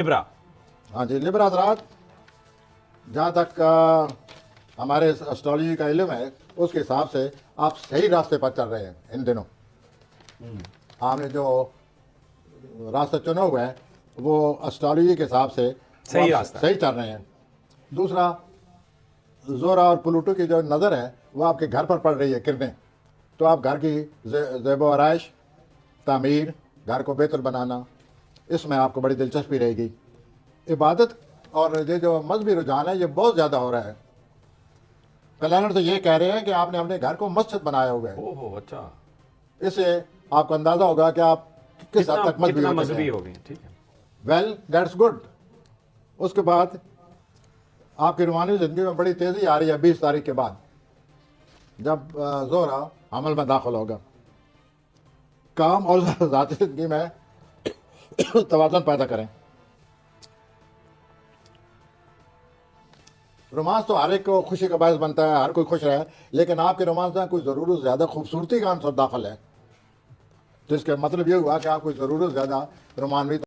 Libra. हाँ जी, Libra हजरात, जहाँ तक हमारे एस्ट्रोलॉजी का इल्म है उसके हिसाब से आप सही रास्ते पर चल रहे हैं इन दिनों। आपने जो रास्ता चुना हुआ है वो एस्ट्रोलॉजी के हिसाब से सही आप रास्ता है। सही चल रहे हैं। दूसरा, जोरा और प्लूटो की जो नज़र है वो आपके घर पर पड़ रही है किरणें, तो आप घर की ज़ेबो आराइश, तामीर, घर को बेहतर बनाना, इसमें आपको बड़ी दिलचस्पी रहेगी। इबादत और ये जो मजहबी रुझान है ये बहुत ज़्यादा हो रहा है। प्लानर तो ये कह रहे हैं कि आपने अपने घर को मस्जिद बनाया हुआ है। ओहो, अच्छा। इससे आपको अंदाज़ा होगा कि आप किस हद तक मजहबी कितना हो चुके मजहबी हैं। हो गए, ठीक है। Well, that's good. उसके बाद आपकी रूहानी ज़िंदगी में बड़ी तेज़ी आ रही है 20 तारीख के बाद, जब जोरा अमल में दाखिल होगा। काम और ज़ाती ज़िंदगी में तवाज़ुन पैदा करें। रोमांस तो हर एक को खुशी का बायस बनता है, हर कोई खुश रहे, लेकिन आपके रोमांस में कोई ज़रूर ज़्यादा खूबसूरती का अंसर दाखिल है, तो इसका मतलब ये हुआ कि आप कोई ज़रूर ज़्यादा रोमानवी